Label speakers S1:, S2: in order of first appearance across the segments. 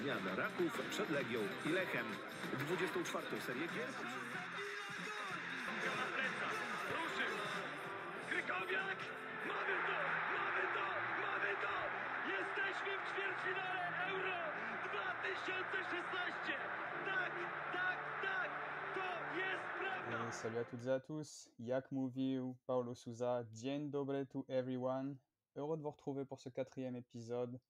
S1: zmian Raków przed Legią i Lechem. 24. serię gier.
S2: Na plecach, ruszył, Krykowiak, mamy to, mamy to! Jesteśmy w ćwierćfinale Euro 2016! Tak, to jest prawda!
S3: Salut à toutes et à tous, jak mówił Paulo Sousa, dzień dobry to everyone. Heureux de vous retrouver pour ce 4e épisode.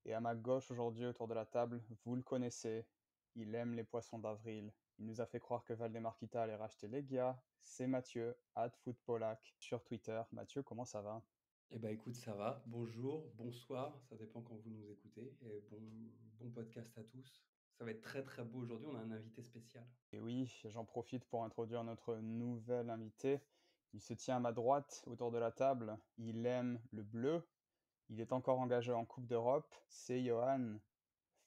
S3: Et à ma gauche aujourd'hui autour de la table, vous le connaissez, il aime les poissons d'avril. Il nous a fait croire que Valdemar Kita allait racheter Legia. C'est Mathieu, @footpolak sur Twitter. Mathieu, comment ça va?
S4: Eh ben écoute, ça va. Bonjour, bonsoir, ça dépend quand vous nous écoutez. Et bon podcast à tous. Ça va être très très beau aujourd'hui, on a un invité spécial.
S3: Et oui, j'en profite pour introduire notre nouvel invité. Il se tient à ma droite autour de la table. Il aime le bleu. Il est encore engagé en Coupe d'Europe. C'est Johan,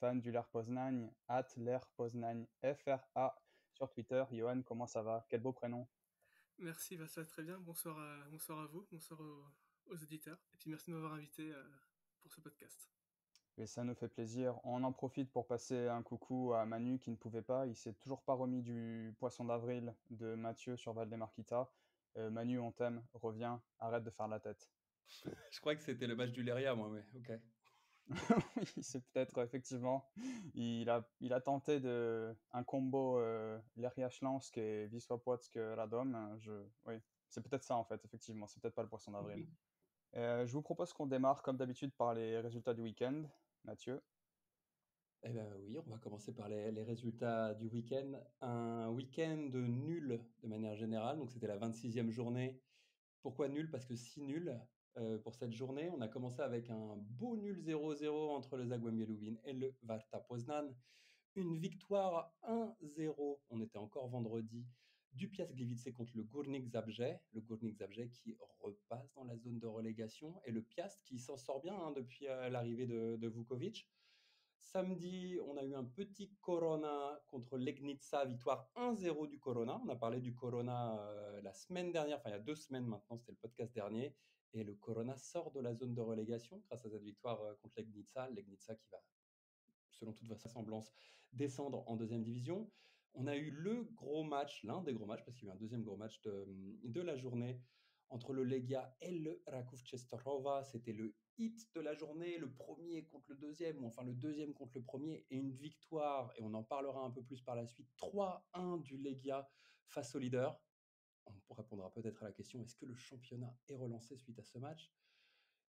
S3: fan du Ler Poznań, @LerPoznań FRA sur Twitter. Johan, comment ça va? Quel beau prénom.
S5: Merci, ça va très bien. Bonsoir à vous, bonsoir aux auditeurs. Et puis merci de m'avoir invité pour ce podcast.
S3: Et ça nous fait plaisir. On en profite pour passer un coucou à Manu qui ne pouvait pas. Il s'est toujours pas remis du poisson d'avril de Mathieu sur Valdemar Kita. Manu, on t'aime, reviens, arrête de faire la tête.
S4: Je crois que c'était le match du Leria, moi, mais ok.
S3: Oui, c'est peut-être effectivement. Il a tenté un combo Leria Śląsk et Wisła Płock Radom. Oui, c'est peut-être ça en fait, effectivement. C'est peut-être pas le poisson d'avril. Je vous propose qu'on démarre comme d'habitude par les résultats du week-end. Mathieu.
S4: Eh ben oui, on va commencer par les résultats du week-end. Un week-end nul de manière générale, donc c'était la 26e journée. Pourquoi nul? Parce que si nul, pour cette journée, on a commencé avec un beau nul 0-0 entre le Zagłębie Lubin et le Warta Poznań. Une victoire 1-0, on était encore vendredi, du Piast Gliwice contre le Górnik Zabrze. Le Górnik Zabrze qui repasse dans la zone de relégation et le Piast qui s'en sort bien depuis l'arrivée de Vukovic. Samedi, on a eu un petit Corona contre Legnica, victoire 1-0 du Corona. On a parlé du Corona la semaine dernière, enfin il y a 2 semaines maintenant, c'était le podcast dernier. Et le Corona sort de la zone de relégation grâce à cette victoire contre Legnica. Legnica qui va, selon toute vraisemblance, descendre en deuxième division. On a eu le gros match, l'un des gros matchs, parce qu'il y a eu un deuxième gros match de la journée entre le Legia et le Raków Częstochowa. C'était le hit de la journée, le premier contre le deuxième, ou enfin le deuxième contre le premier, et une victoire, et on en parlera un peu plus par la suite, 3-1 du Legia face au leader. On répondra peut-être à la question, est-ce que le championnat est relancé suite à ce match?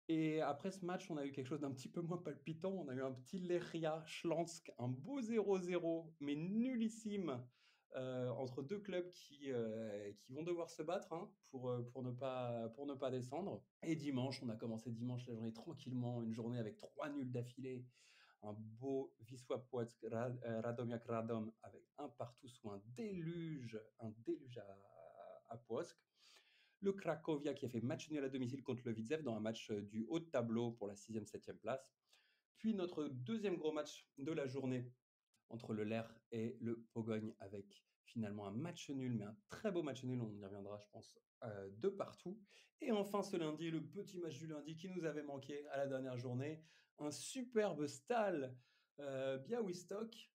S4: Et après ce match, on a eu quelque chose d'un petit peu moins palpitant. On a eu un petit Lechia Śląsk, un beau 0-0, mais nullissime, entre deux clubs qui vont devoir se battre pour ne pas descendre. Et dimanche, on a commencé dimanche la journée tranquillement, une journée avec 3 nuls d'affilée. Un beau Wisła Płock Radomiak Radom avec un partout sous un déluge à Płock. Le Cracovia qui a fait match nul à domicile contre le Widzew dans un match du haut de tableau pour la 6e, 7e place. Puis notre deuxième gros match de la journée entre le Ler et le Pogoń avec finalement un match nul, mais un très beau match nul, on y reviendra je pense de partout. Et enfin ce lundi, le petit match du lundi qui nous avait manqué à la dernière journée, un superbe Stal Białystok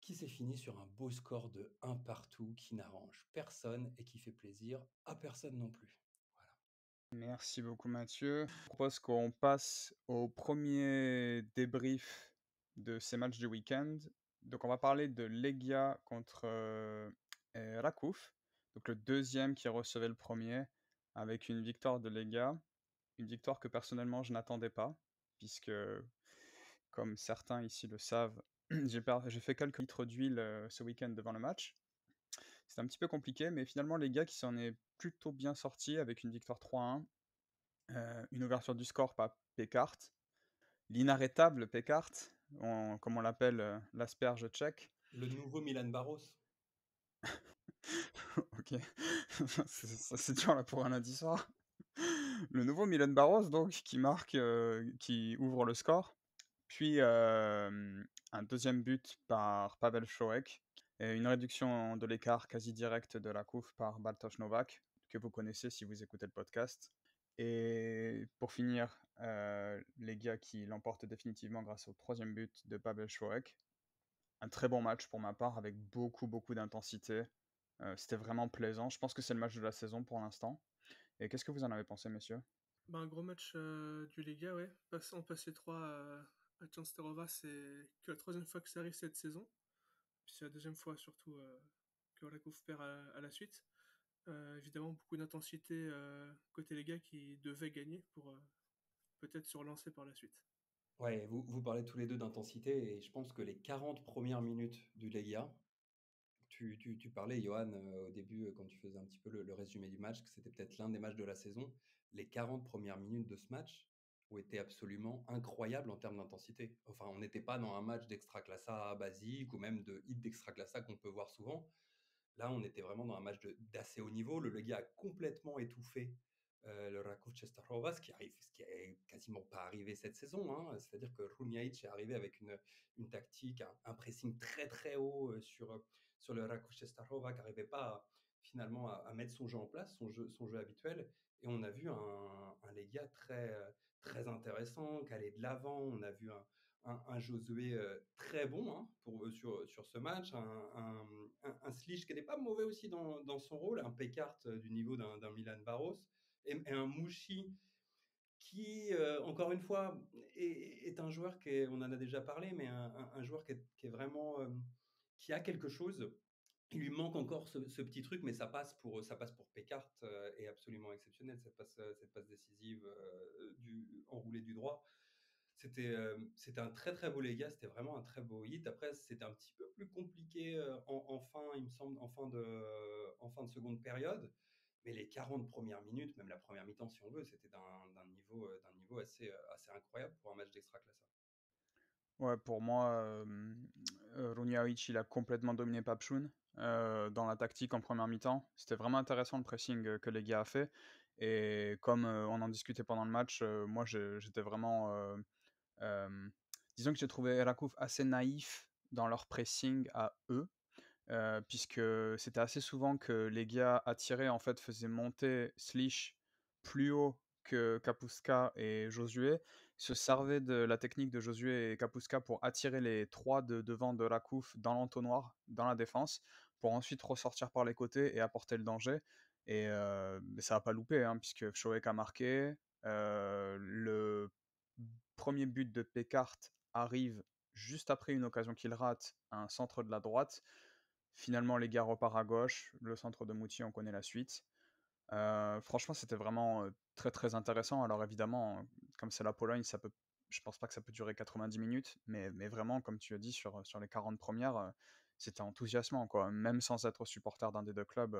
S4: qui s'est fini sur un beau score de 1 partout qui n'arrange personne et qui fait plaisir à personne non plus. Voilà.
S3: Merci beaucoup Mathieu. Je propose qu'on passe au premier débrief de ces matchs du week-end. Donc on va parler de Legia contre Raków, donc le deuxième qui recevait le premier, avec une victoire de Legia, une victoire que personnellement je n'attendais pas, puisque comme certains ici le savent, j'ai fait quelques litres d'huile ce week-end devant le match. C'était un petit peu compliqué, mais finalement Legia qui s'en est plutôt bien sorti avec une victoire 3-1. Une ouverture du score par Pécart, l'inarrêtable Pécart, comme on l'appelle, l'asperge tchèque.
S4: Le nouveau Milan Barros.
S3: Ok, c'est dur là pour un lundi soir. Le nouveau Milan Barros, donc, qui marque, qui ouvre le score. Puis un deuxième but par Pavel Šołek. Et une réduction de l'écart quasi direct de la couve par Bartosz Nowak, que vous connaissez si vous écoutez le podcast. Et pour finir, Legia qui l'emporte définitivement grâce au troisième but de Pavel Švorek. Un très bon match pour ma part, avec beaucoup d'intensité. C'était vraiment plaisant. Je pense que c'est le match de la saison pour l'instant. Et qu'est-ce que vous en avez pensé, messieurs?
S5: Bah, un gros match du Lega, ouais. On passe les trois à Tchansterova, c'est que la troisième fois que ça arrive cette saison. Puis c'est la deuxième fois surtout que Rakov perd à la suite. Évidemment, beaucoup d'intensité côté Lega qui devait gagner pour peut-être se relancer par la suite.
S4: Ouais, vous parlez tous les deux d'intensité et je pense que les 40 premières minutes du Legia, tu parlais, Johan, au début, quand tu faisais un petit peu le résumé du match, que c'était peut-être l'un des matchs de la saison. Les 40 premières minutes de ce match ont été absolument incroyables en termes d'intensité. Enfin, on n'était pas dans un match d'extraclassa basique ou même de hit d'extraclassa qu'on peut voir souvent. Là, on était vraiment dans un match d'assez haut niveau. Le Legia a complètement étouffé le Rakov Częstochowa, ce qui est quasiment pas arrivé cette saison, hein. C'est-à-dire que Runjaic est arrivé avec une tactique, un pressing très haut sur le Rakov Częstochowa qui n'arrivait pas finalement à mettre son jeu en place, son jeu habituel. Et on a vu un Legia très intéressant, qui allait de l'avant. On a vu un Josué très bon, hein, sur ce match, un Slich qui n'est pas mauvais aussi dans son rôle, un Pekart du niveau d'un Milan Barros, et un Mouchi qui, encore une fois, est un joueur on en a déjà parlé, mais un joueur qui est vraiment, qui a quelque chose. Il lui manque encore ce petit truc, mais ça passe pour Pekart, est absolument exceptionnel, cette passe décisive enroulée du droit. C'était un très beau Lega, c'était vraiment un très beau hit. Après, c'était un petit peu plus compliqué en fin, il me semble, en fin de seconde période. Mais les 40 premières minutes, même la première mi-temps si on veut, c'était d'un niveau assez incroyable pour un match d'extra-classe.
S3: Ouais, pour moi, Runjaic, il a complètement dominé Papchun dans la tactique en première mi-temps. C'était vraiment intéressant le pressing que les gars a fait. Et comme on en discutait pendant le match, moi j'étais vraiment. Disons que j'ai trouvé Rakov assez naïf dans leur pressing à eux. Puisque c'était assez souvent que les gars attirés en fait faisaient monter Slich plus haut que Kapustka et Josué, se servaient de la technique de Josué et Kapustka pour attirer les trois de devant de Rakouf dans l'entonnoir, dans la défense, pour ensuite ressortir par les côtés et apporter le danger. Et ça n'a pas loupé, hein, puisque Shoek a marqué. Le premier but de Pekart arrive juste après une occasion qu'il rate, un centre de la droite. Finalement, les gars repart à gauche. Le centre de Moutier, on connaît la suite. Franchement, c'était vraiment très intéressant. Alors évidemment, comme c'est la Pologne, je pense pas que ça peut durer 90 minutes, mais vraiment, comme tu as dit, sur les 40 premières, c'était enthousiasmant, quoi. Même sans être supporter d'un des deux clubs,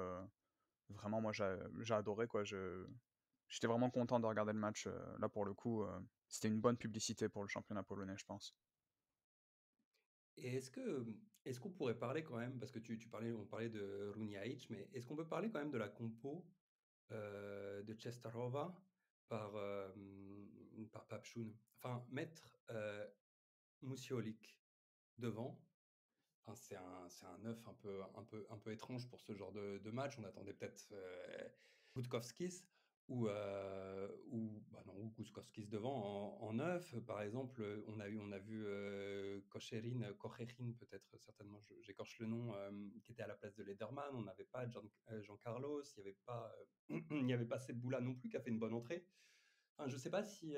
S3: vraiment, moi, j'ai adoré, quoi. J'étais vraiment content de regarder le match. Là, pour le coup, c'était une bonne publicité pour le championnat polonais, je pense.
S4: Et est-ce qu'on pourrait parler quand même, parce que on parlait de Runjaic, mais est-ce qu'on peut parler quand même de la compo de Częstochowa par Papchun? Enfin, mettre Musiolik devant. Enfin, c'est un œuf un peu étrange pour ce genre de match. On attendait peut-être Gutkowskis ou bah non, ou Gutkowskis devant en neuf. Par exemple, on a vu Kocherin peut-être certainement, j'écorche le nom, qui était à la place de Lederman. On n'avait pas Jean Carlos, il n'y avait pas il n'y avait pas Seboula non plus qui a fait une bonne entrée. Enfin, je ne sais pas si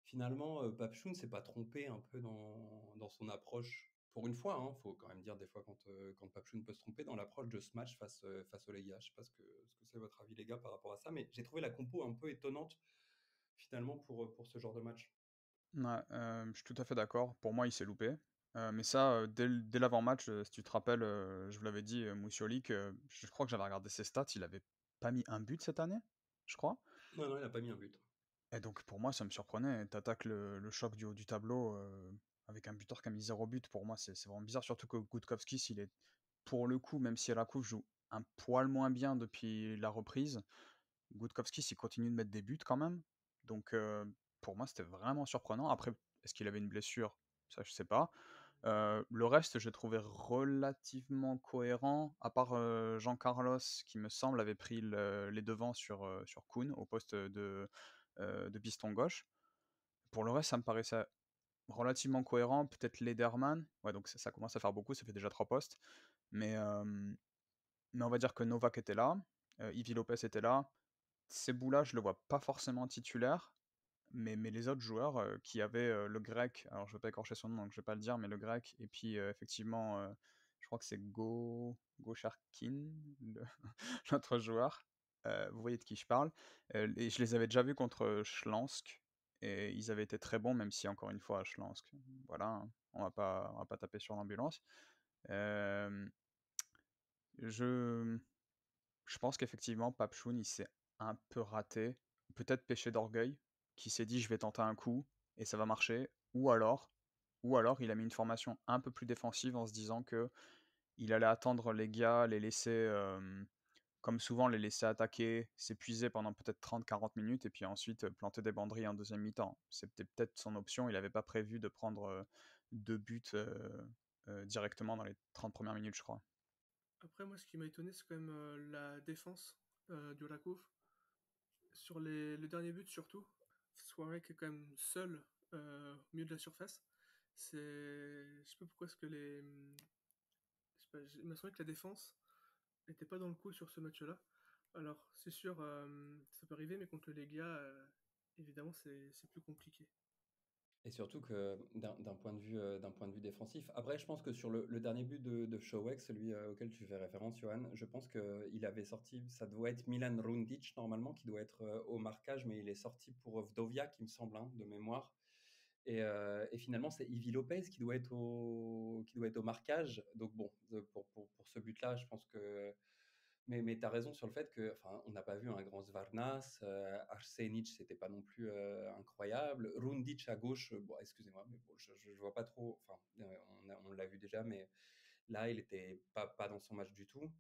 S4: finalement Papchun ne s'est pas trompé un peu dans son approche. Pour une fois, il faut quand même dire des fois quand Papchun peut se tromper dans l'approche de ce match face aux les gars. Je ne sais pas ce que c'est votre avis les gars par rapport à ça, mais j'ai trouvé la compo un peu étonnante finalement pour ce genre de match.
S3: Ouais, je suis tout à fait d'accord. Pour moi, il s'est loupé. Mais ça, dès l'avant-match, si tu te rappelles, je vous l'avais dit, Moussioli, je crois que j'avais regardé ses stats, il avait pas mis un but cette année, je crois.
S4: Non, non, il n'a pas mis un but.
S3: Et donc pour moi, ça me surprenait. T'attaques le choc du haut du tableau avec un buteur qui a mis 0 but. Pour moi, c'est vraiment bizarre. Surtout que Gutkowski, il est, pour le coup, même si Rakov joue un poil moins bien depuis la reprise, Gutkowski, il continue de mettre des buts quand même. Donc pour moi, c'était vraiment surprenant. Après, est-ce qu'il avait une blessure? Ça, je sais pas. Le reste, j'ai trouvé relativement cohérent, à part Jean-Carlos, qui me semble avait pris les devants sur Kun au poste de piston gauche. Pour le reste, ça me paraissait relativement cohérent. Peut-être Lederman, ouais, donc ça commence à faire beaucoup, ça fait déjà 3 postes. Mais on va dire que Novak était là, Ivi Lopez était là. Ceboula, je le vois pas forcément titulaire, mais les autres joueurs qui avaient le grec, alors je vais pas écorcher son nom donc je vais pas le dire, mais le grec, et puis effectivement, je crois que c'est Gosharkin, l'autre joueur, vous voyez de qui je parle, et je les avais déjà vus contre Schlansk, et ils avaient été très bons, même si encore une fois, Schlansk, voilà, hein, on va pas taper sur l'ambulance. Euh, je, je pense qu'effectivement, Papchoun, il s'est un peu raté. Peut-être péché d'orgueil, qui s'est dit je vais tenter un coup et ça va marcher. Ou alors il a mis une formation un peu plus défensive en se disant que il allait attendre les gars, les laisser, comme souvent, les laisser attaquer, s'épuiser pendant peut-être 30-40 minutes et puis ensuite planter des banderilles en deuxième mi-temps. C'était peut-être son option. Il n'avait pas prévu de prendre 2 buts directement dans les 30 premières minutes, je crois.
S5: Après, moi, ce qui m'a étonné, c'est quand même la défense du Rakov. Sur les derniers buts, surtout, Swarek est quand même seul au milieu de la surface. Je sais pas pourquoi est-ce que je sais pas, il m'a semblé que la défense n'était pas dans le coup sur ce match-là. Alors, c'est sûr, ça peut arriver, mais contre le Legia, évidemment, c'est plus compliqué.
S4: Et surtout que d'un point de vue défensif. Après, je pense que sur le dernier but de Showek, celui auquel tu fais référence, Johan, je pense qu'il avait sorti, ça doit être Milan Rundic normalement, qui doit être au marquage, mais il est sorti pour Vdovia, qui me semble, hein, de mémoire. Et finalement, c'est Ivi Lopez qui doit être au marquage. Donc bon, pour ce but-là, je pense que... Mais tu as raison sur le fait que, enfin, on n'a pas vu un grand Svarnas, Arsenic, c'était pas non plus incroyable. Rundic à gauche, bon, excusez-moi, mais bon, je vois pas trop. Enfin, on l'a vu déjà, mais là, il était pas dans son match du tout.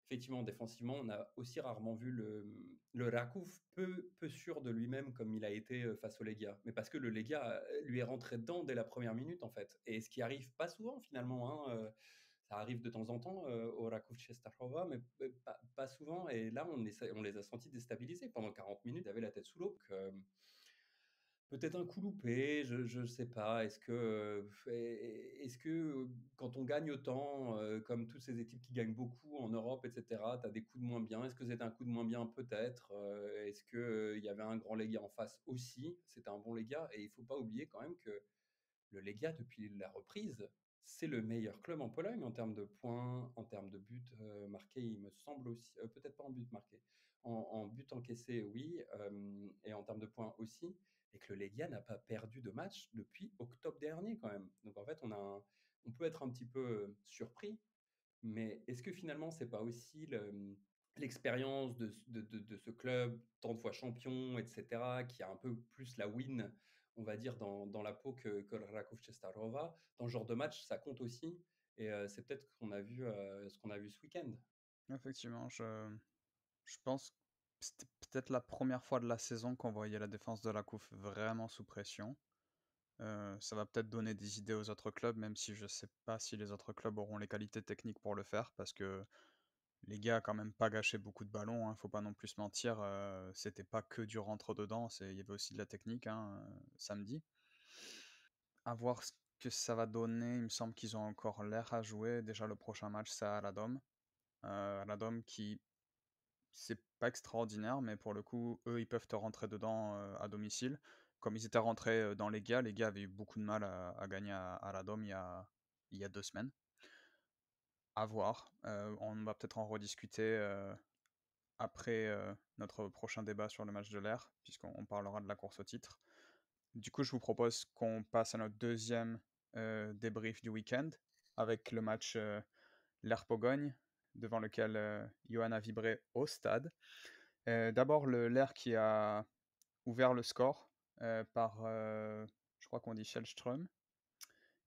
S4: Effectivement, défensivement, on a aussi rarement vu le Rakouf peu sûr de lui-même comme il a été face au Legia. Mais parce que le Legia lui est rentré dedans dès la première minute, en fait. Et ce qui arrive pas souvent, finalement, hein, ça arrive de temps en temps au Rakov Częstochowa, mais pas souvent. Et là, on les a sentis déstabilisés. Pendant 40 minutes, ils avaient la tête sous l'eau. Peut-être un coup loupé, je ne sais pas. Est-ce que quand on gagne autant, comme toutes ces équipes qui gagnent beaucoup en Europe, etc., tu as des coups de moins bien? Est-ce que c'était un coup de moins bien? Peut-être. Est-ce qu'il y avait un grand Legia en face aussi? C'était un bon Legia. Et il ne faut pas oublier quand même que le Legia, depuis la reprise, c'est le meilleur club en Pologne en termes de points, en termes de buts marqués, il me semble aussi. Peut-être pas en buts marqués. En buts encaissés, oui, et en termes de points aussi. Et que le Legia n'a pas perdu de match depuis octobre dernier quand même. Donc en fait, on peut être un petit peu surpris, mais est-ce que finalement, c'est pas aussi l'expérience de ce club, tant de fois champion, etc., qui a un peu plus la win, on va dire, dans la peau que le Rakov Częstochowa? Dans ce genre de match, ça compte aussi. Et c'est peut-être ce qu'on a vu ce week-end.
S3: Effectivement, je pense que c'était peut-être la première fois de la saison qu'on voyait la défense de la COUF vraiment sous pression. Ça va peut-être donner des idées aux autres clubs, même si je sais pas si les autres clubs auront les qualités techniques pour le faire, parce que les gars a quand même pas gâché beaucoup de ballons, hein, faut pas non plus se mentir. C'était pas que du rentre-dedans, il y avait aussi de la technique, hein, samedi. À voir ce que ça va donner, il me semble qu'ils ont encore l'air à jouer. Déjà, le prochain match, c'est à Aladom. Aladom qui c'est pas extraordinaire, mais pour le coup, eux, ils peuvent te rentrer dedans à domicile. Comme ils étaient rentrés dans les gars avaient eu beaucoup de mal à gagner à la Dome il y a 2 semaines. À voir. On va peut-être en rediscuter après notre prochain débat sur le match de l'air, puisqu'on parlera de la course au titre. Du coup, je vous propose qu'on passe à notre deuxième débrief du week-end, avec le match l'air Pogogne, devant lequel Johan a vibré au stade. D'abord, l'air qui a ouvert le score par, je crois qu'on dit Shellström.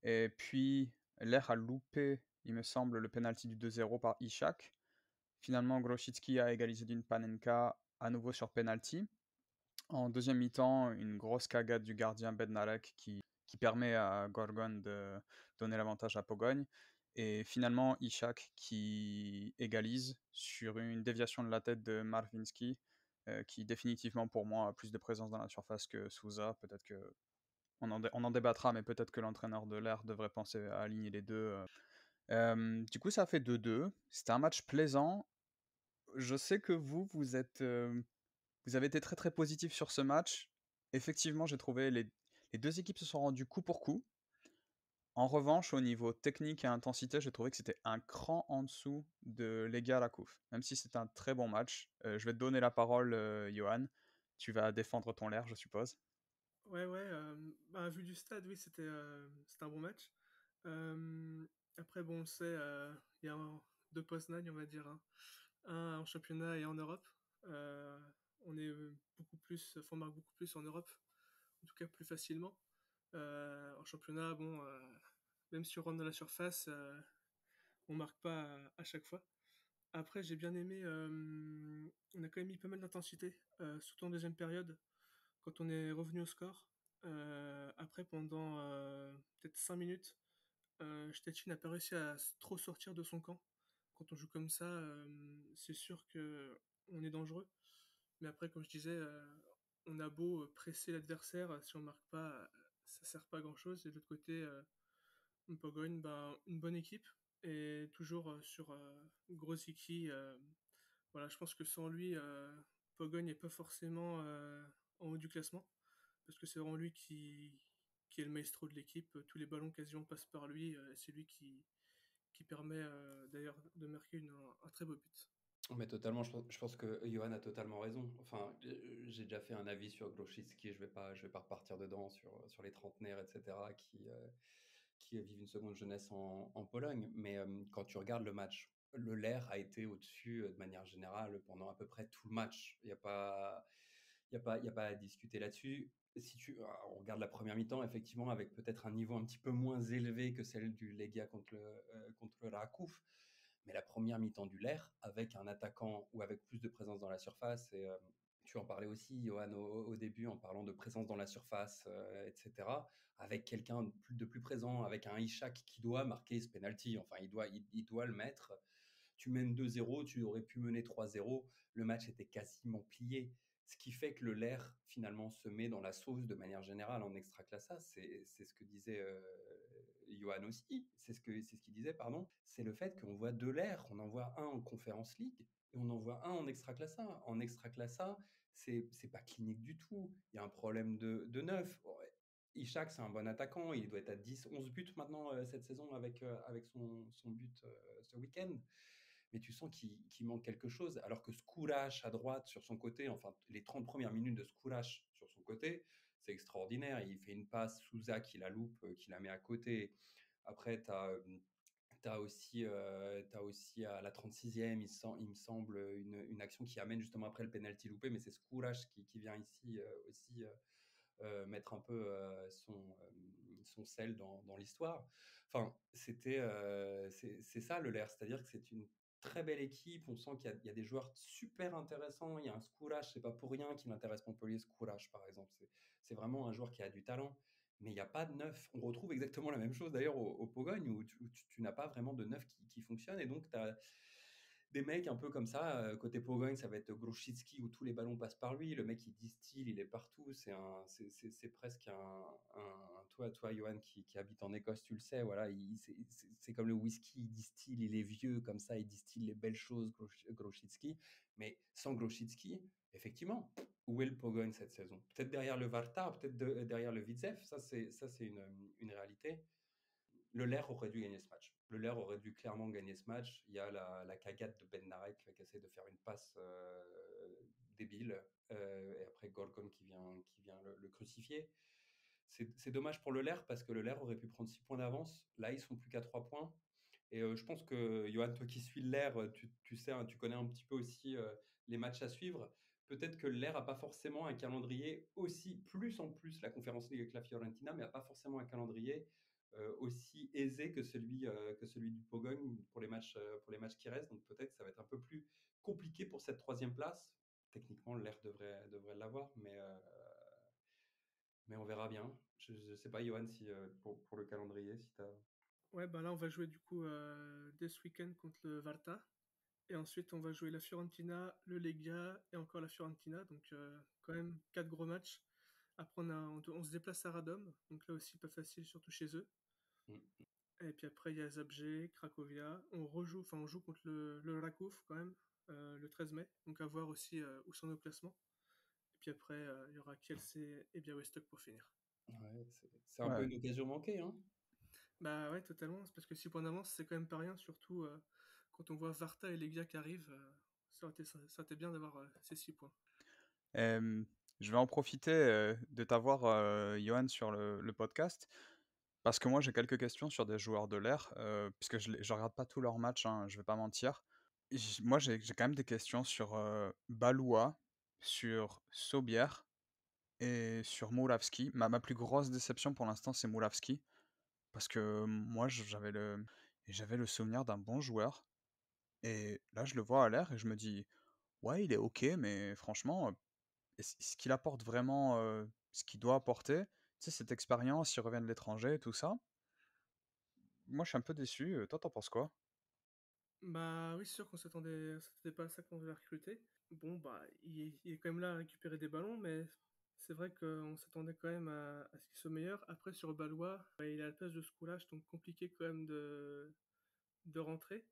S3: Et puis, l'air a loupé, il me semble, le penalty du 2-0 par Ishak. Finalement, Grosicki a égalisé d'une Panenka à nouveau sur penalty. En deuxième mi-temps, une grosse cagade du gardien Bednarek qui qui permet à Gorgon de donner l'avantage à Pogogne. Et finalement, Ishak qui égalise sur une déviation de la tête de Marvinski, qui définitivement pour moi a plus de présence dans la surface que Souza. Peut-être que on en débattra, mais peut-être que l'entraîneur de l'air devrait penser à aligner les deux. Du coup, ça a fait 2-2. C'était un match plaisant. Je sais que vous avez été très très positif sur ce match. Effectivement, j'ai trouvé les deux équipes se sont rendues coup pour coup. En revanche, au niveau technique et intensité, j'ai trouvé que c'était un cran en dessous de Legia Rakouf. Même si c'était un très bon match. Je vais te donner la parole, Johan. Tu vas défendre ton l'air, je suppose.
S5: Ouais, ouais, bah, vu du stade, oui, c'était un bon match. Euh, Après, bon, on le sait, il y a deux Poznań, on va dire, hein. Un en championnat et en Europe. Euh, on est beaucoup plus, enfin, on marque beaucoup plus en Europe, en tout cas plus facilement. En championnat, bon, même si on rentre dans la surface, on marque pas à chaque fois. Après, j'ai bien aimé, on a quand même mis pas mal d'intensité, surtout en deuxième période, quand on est revenu au score. Après, pendant peut-être 5 minutes, Stettin n'a pas réussi à trop sortir de son camp. Quand on joue comme ça, c'est sûr que on est dangereux. Mais après, comme je disais, on a beau presser l'adversaire, si on marque pas, ça sert pas à grand chose. Et de l'autre côté, Pogogne, ben, une bonne équipe. Et toujours sur Grosicki, voilà, je pense que sans lui, Pogogne n'est pas forcément en haut du classement. Parce que c'est vraiment lui qui est le maestro de l'équipe. Tous les ballons quasiment passent par lui. C'est lui qui permet d'ailleurs de marquer un très beau but.
S4: Mais totalement, je pense que Johan a totalement raison. Enfin, j'ai déjà fait un avis sur Grosicki, je vais pas repartir dedans sur les trentenaires, etc., qui vivent une seconde jeunesse en Pologne. Mais quand tu regardes le match, le Leer a été au-dessus de manière générale pendant à peu près tout le match. Il y a pas à discuter là-dessus. Si on regarde la première mi-temps, effectivement, avec peut-être un niveau un petit peu moins élevé que celle du Legia contre le Rakov, mais la première mi-temps du Leer, avec un attaquant ou avec plus de présence dans la surface, et tu en parlais aussi, Johan, au début, en parlant de présence dans la surface, etc., avec quelqu'un de plus présent, avec un Ishak qui doit marquer ce penalty, enfin, il doit le mettre. Tu mènes 2-0, tu aurais pu mener 3-0, le match était quasiment plié. Ce qui fait que le Leer, finalement, se met dans la sauce de manière générale en Extraclassa, c'est ce que disait Johan aussi, c'est ce qu'il disait, pardon, c'est le fait qu'on voit deux Leer, on en voit un en Conference League et on en voit un en Extraclassa. En Extraclassa, c'est pas clinique du tout. Il y a un problème de neuf. Ishak, c'est un bon attaquant. Il doit être à 10, 11 buts maintenant cette saison avec son but ce week-end. Mais tu sens qu'il manque quelque chose. Alors que Skourash à droite sur son côté, enfin les 30 premières minutes de Skourash sur son côté, c'est extraordinaire. Il fait une passe, Souza qui la loupe, qui la met à côté. Après, tu as aussi à la 36e, il me semble, une action qui amène justement après le penalty loupé, mais c'est Skourash qui vient ici aussi mettre un peu son sel dans l'histoire. Enfin, c'est ça le LER, c'est-à-dire que c'est une très belle équipe. On sent qu'il y a des joueurs super intéressants. Il y a un Skourash, c'est pas pour rien qu'il intéresse Montpellier, Skourash par exemple. C'est vraiment un joueur qui a du talent. Mais il n'y a pas de neuf. On retrouve exactement la même chose d'ailleurs au Pologne où tu n'as pas vraiment de neuf qui fonctionne. Et donc, tu as des mecs un peu comme ça. Côté Pologne, ça va être Grosicki où tous les ballons passent par lui. Le mec, il distille, il est partout. C'est presque toi, Johan, qui habite en Écosse, tu le sais. Voilà, c'est comme le whisky, il distille, il est vieux comme ça, il distille les belles choses, Grosicki. Mais sans Grosicki, effectivement, où est le Pologne cette saison? Peut-être derrière le Varta, peut-être derrière le Widzew. Ça, c'est une réalité. Le Leer aurait dû gagner ce match. Le Leer aurait dû clairement gagner ce match. Il y a la cagade de Ben Narek qui essaie de faire une passe débile et après Gorgon qui vient le crucifier. C'est dommage pour le Leer parce que le Leer aurait pu prendre 6 points d'avance. Là, ils sont plus qu'à 3 points. Et je pense que, Johan, toi qui suis le Leer, tu sais, hein, tu connais un petit peu aussi les matchs à suivre. Peut-être que le Leer n'a pas forcément un calendrier aussi, plus en plus la Conférence League avec la Fiorentina, mais n'a pas forcément un calendrier aussi aisé que celui du Pologne pour les matchs qui restent. Donc peut-être que ça va être un peu plus compliqué pour cette troisième place. Techniquement, l'air devrait l'avoir, mais on verra bien. Je sais pas, Johan, si pour le calendrier, si tu as.
S5: Ouais, bah là, on va jouer du coup dès ce week-end contre le Varta. Et ensuite, on va jouer la Fiorentina, le Legia et encore la Fiorentina. Donc, quand même, 4 gros matchs. Après, on se déplace à Radom. Donc là aussi, pas facile, surtout chez eux. Et puis après, il y a Zabrze, Cracovia. On joue contre le Rakov quand même, le 13 mai. Donc à voir aussi où sont nos classements. Et puis après, il y aura Kielce et Białystok pour finir.
S4: Ouais, c'est un peu
S3: Ouais.
S4: une occasion manquée, hein.
S5: Bah ouais, totalement. C'est parce que 6 points d'avance, c'est quand même pas rien. Surtout quand on voit Varta et Legia qui arrivent. Ça aurait été bien d'avoir ces 6 points.
S3: Je vais en profiter de t'avoir, Johan, sur le podcast, parce que moi j'ai quelques questions sur des joueurs de l'air, puisque je regarde pas tous leurs matchs, hein, je vais pas mentir. Moi j'ai quand même des questions sur Baloua, sur Sobier et sur Moravski. Ma plus grosse déception pour l'instant c'est Moravski, parce que moi j'avais le souvenir d'un bon joueur, et là je le vois à l'air et je me dis, ouais il est ok, mais franchement est-ce qu'il apporte vraiment ce qu'il doit apporter? Tu sais, cette expérience, il revient de l'étranger et tout ça. Moi, je suis un peu déçu. Toi, t'en penses quoi?
S5: Bah oui, c'est sûr qu'on s'attendait pas à ça quand on l'a recruté. Bon, bah, il est quand même là à récupérer des ballons, mais c'est vrai qu'on s'attendait quand même à ce qu'il soit meilleur. Après, sur Balois, il est à la place de Skoulach, donc compliqué quand même de rentrer.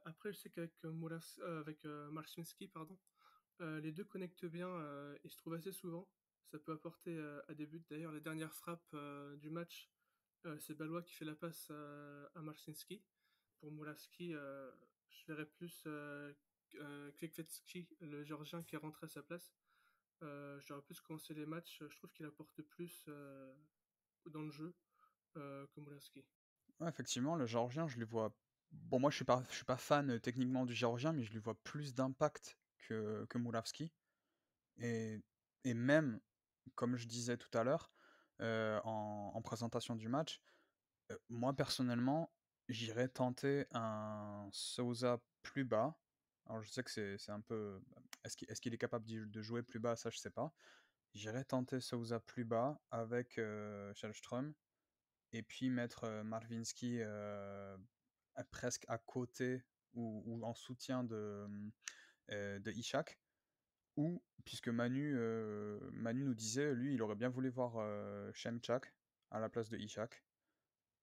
S5: Après, je sais qu'avec Marcinski, pardon, les deux connectent bien, ils se trouvent assez souvent. Ça peut apporter à des buts. D'ailleurs, la dernière frappe du match, c'est Balois qui fait la passe à Marcinski. Pour Moravski, je verrais plus Kvikvetski, le Géorgien, qui est rentré à sa place. J'aurais plus commencé les matchs. Je trouve qu'il apporte plus dans le jeu que Moravski.
S3: Ouais, effectivement, le Géorgien, je lui vois. Bon, moi, je suis pas fan techniquement du Géorgien, mais je lui vois plus d'impact que Moravski. Et, et même, comme je disais tout à l'heure, en présentation du match, moi, personnellement, j'irais tenter un Souza plus bas. Alors, je sais que c'est un peu. Est-ce qu'il est capable de jouer plus bas? Ça, je sais pas. J'irais tenter Souza plus bas avec Shellström et puis mettre Marwinski presque à côté ou en soutien de Ishak. Ou, puisque Manu nous disait, lui, il aurait bien voulu voir Shemchak à la place de Ishak.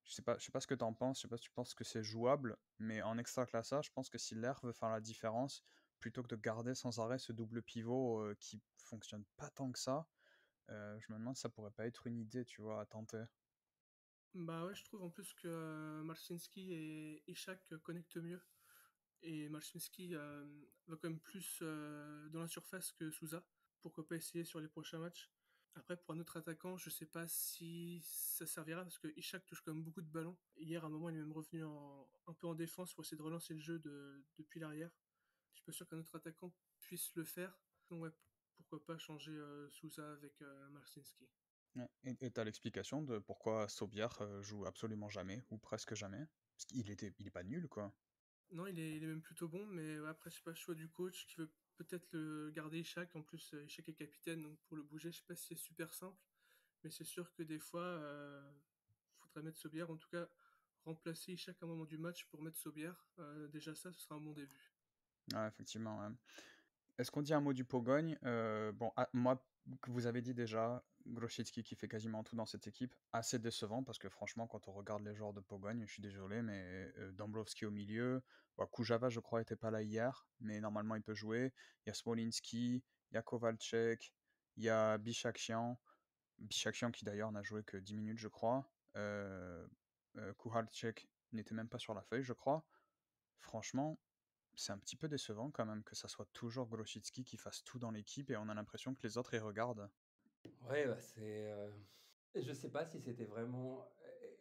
S3: Je sais pas ce que tu en penses, je sais pas si tu penses que c'est jouable, mais en extra classa, je pense que si l'air veut faire la différence, plutôt que de garder sans arrêt ce double pivot qui fonctionne pas tant que ça, je me demande si ça pourrait pas être une idée, tu vois, à tenter.
S5: Bah ouais, je trouve en plus que Marcinski et Ishak connectent mieux. Et Marcinski va quand même plus dans la surface que Souza. Pourquoi pas essayer sur les prochains matchs. Après, pour un autre attaquant, je sais pas si ça servira parce que Ishak touche quand même beaucoup de ballons. Hier, à un moment, il est même revenu un peu en défense pour essayer de relancer le jeu depuis l'arrière. Je suis pas sûr qu'un autre attaquant puisse le faire. Donc ouais, pourquoi pas changer Souza avec Marcinski.
S3: Ouais. Et t'as l'explication de pourquoi Sobier joue absolument jamais, ou presque jamais? Parce il est pas nul, quoi.
S5: Non, il est même plutôt bon, mais ouais, après, je sais pas, le choix du coach qui veut peut-être le garder Ishak. En plus, Ishak est capitaine, donc pour le bouger, je sais pas si c'est super simple. Mais c'est sûr que des fois, faudrait mettre Sobière. En tout cas, remplacer Ishak à un moment du match pour mettre Sobière. Déjà ça, ce sera un bon début.
S3: Ouais, effectivement, ouais. Est-ce qu'on dit un mot du Pogogne? Bon, moi, que vous avez dit déjà, Grosicki qui fait quasiment tout dans cette équipe, assez décevant parce que franchement, quand on regarde les joueurs de Pogogne, je suis désolé, mais Dombrovski au milieu, bon, Kujava, je crois, était pas là hier, mais normalement il peut jouer. Il y a Smolinski, il y a Kovalchek, il y a Bichakian qui d'ailleurs n'a joué que 10 minutes, je crois. Kuhalchek n'était même pas sur la feuille, je crois. Franchement, c'est un petit peu décevant quand même que ça soit toujours Grosicki qui fasse tout dans l'équipe et on a l'impression que les autres y regardent.
S4: Ouais, bah, je sais pas si c'était vraiment.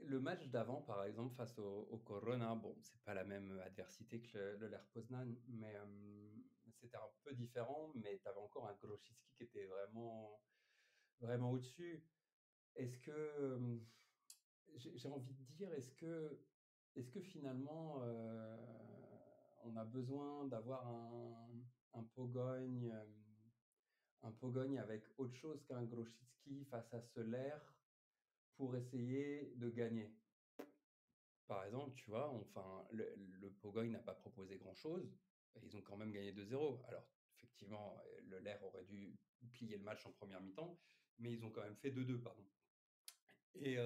S4: Le match d'avant, par exemple, face au Corona, bon, c'est pas la même adversité que le Lech Poznan, mais c'était un peu différent. Mais tu avais encore un Grosicki qui était vraiment, vraiment au-dessus. Est-ce que. J'ai envie de dire, est-ce que finalement, on a besoin d'avoir un Pogogne un Pogogne avec autre chose qu'un Grosicki face à Soler pour essayer de gagner. Par exemple, tu vois, enfin, le Pogogne n'a pas proposé grand-chose. Et ils ont quand même gagné 2-0. Alors, effectivement, le LER aurait dû plier le match en première mi-temps, mais ils ont quand même fait 2-2, pardon. Et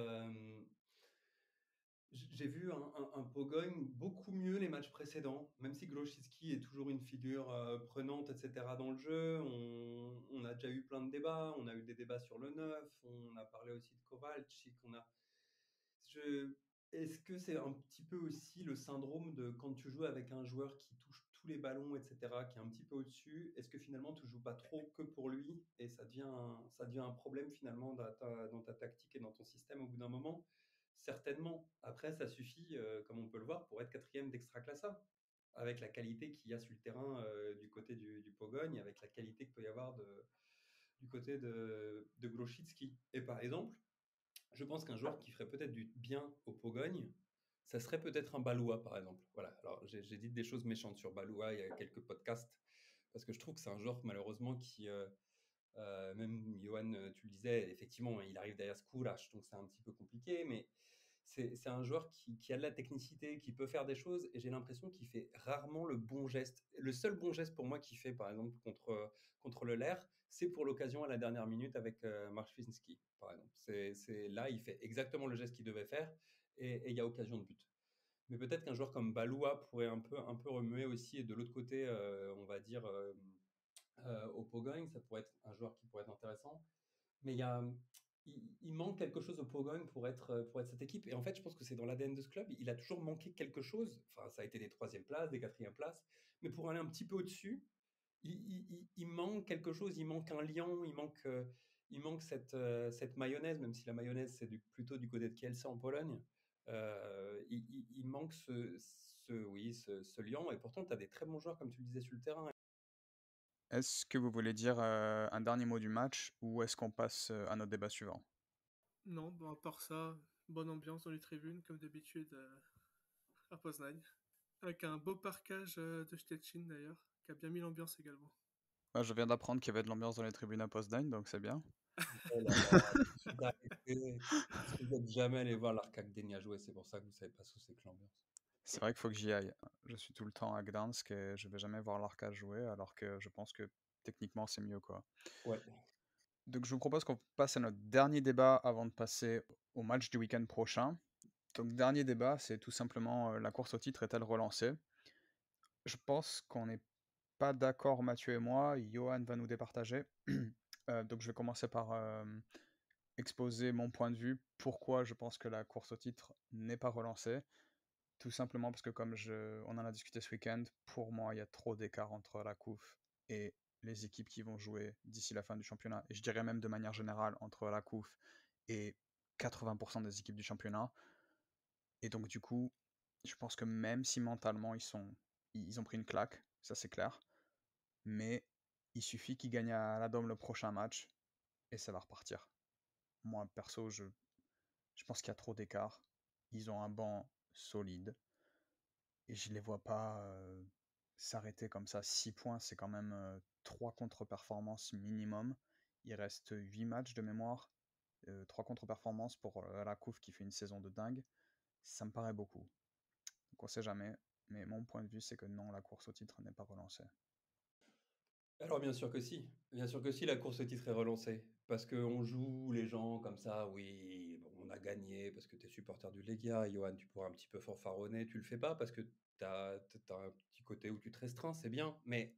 S4: j'ai vu un Pogogne beaucoup mieux les matchs précédents, même si Grosicki est toujours une figure prenante, etc. dans le jeu. On a déjà eu plein de débats. On a eu des débats sur le 9. On a parlé aussi de Kovalchik. Je- Est-ce que c'est un petit peu aussi le syndrome de quand tu joues avec un joueur qui touche tous les ballons, etc., qui est un petit peu au-dessus, est-ce que finalement tu joues pas trop que pour lui et ça devient un problème finalement dans ta tactique et dans ton système au bout d'un moment? Certainement. Après, ça suffit, comme on peut le voir, pour être quatrième d'Extraclassa, avec la qualité qu'il y a sur le terrain du côté du Pogogne, avec la qualité qu'il peut y avoir du côté de Grosicki. Et par exemple, je pense qu'un joueur qui ferait peut-être du bien au Pogogne, ça serait peut-être un Baloua, par exemple. Voilà. Alors, j'ai dit des choses méchantes sur Baloua il y a quelques podcasts, parce que je trouve que c'est un joueur, malheureusement, qui, même Johan, tu le disais, effectivement, il arrive derrière Skourac, donc c'est un petit peu compliqué, mais c'est un joueur qui a de la technicité, qui peut faire des choses, et j'ai l'impression qu'il fait rarement le bon geste. Le seul bon geste pour moi qu'il fait, par exemple, contre le LER, c'est pour l'occasion à la dernière minute avec Marcinski, par exemple. Là, il fait exactement le geste qu'il devait faire, et il y a occasion de but. Mais peut-être qu'un joueur comme Baloua pourrait un peu remuer aussi, et de l'autre côté, on va dire, au Pogogne, ça pourrait être un joueur qui pourrait être intéressant. Mais il manque quelque chose au Pogogne pour être cette équipe. Et en fait, je pense que c'est dans l'ADN de ce club. Il a toujours manqué quelque chose. Enfin, ça a été des troisièmes places, des quatrièmes places. Mais pour aller un petit peu au-dessus, il manque quelque chose. Il manque un lion. Il manque cette mayonnaise, même si la mayonnaise, c'est plutôt du côté de Kielce en Pologne. Il manque ce lion. Et pourtant, tu as des très bons joueurs, comme tu le disais, sur le terrain.
S3: Est-ce que vous voulez dire un dernier mot du match ou est-ce qu'on passe à notre débat suivant?
S5: Non, bon, à part ça, bonne ambiance dans les tribunes, comme d'habitude à Poznań. Avec un beau parquage de Stettin d'ailleurs, qui a bien mis l'ambiance également.
S3: Ah, je viens d'apprendre qu'il y avait de l'ambiance dans les tribunes à Poznań, donc c'est bien.
S4: Oh là là, d'arrêter. Parce que vous n'êtes jamais allé voir l'Arcade Gdynia jouer, c'est pour ça que vous savez pas ce que c'est que l'ambiance.
S3: C'est vrai qu'il faut que j'y aille. Je suis tout le temps à Gdansk et je vais jamais voir l'Arca jouer, alors que je pense que techniquement c'est mieux, quoi.
S4: Ouais.
S3: Donc je vous propose qu'on passe à notre dernier débat avant de passer au match du week-end prochain. Donc dernier débat, c'est tout simplement la course au titre est-elle relancée? Je pense qu'on n'est pas d'accord, Mathieu et moi. Johan va nous départager. Donc je vais commencer par exposer mon point de vue, pourquoi je pense que la course au titre n'est pas relancée. Tout simplement parce que on en a discuté ce week-end, pour moi il y a trop d'écart entre la COUF et les équipes qui vont jouer d'ici la fin du championnat. Et je dirais même de manière générale entre la COUF et 80% des équipes du championnat. Et donc du coup, je pense que même si mentalement ils ont pris une claque, ça c'est clair, mais il suffit qu'ils gagnent à la Dome le prochain match et ça va repartir. Moi perso, je pense qu'il y a trop d'écart. Ils ont un banc solide et je les vois pas s'arrêter comme ça. 6 points, c'est quand même 3 contre-performances minimum. Il reste 8 matchs de mémoire. 3 contre-performances pour la COUF qui fait une saison de dingue. Ça me paraît beaucoup. Donc on sait jamais. Mais mon point de vue, c'est que non, la course au titre n'est pas relancée.
S4: Alors bien sûr que si. Bien sûr que si, la course au titre est relancée. Parce qu'on joue les gens comme ça, oui, bon, on a gagné parce que tu es supporter du Legia, Johan, tu pourras un petit peu fanfaronner, tu le fais pas parce que tu as un petit côté où tu te restreins, c'est bien. Mais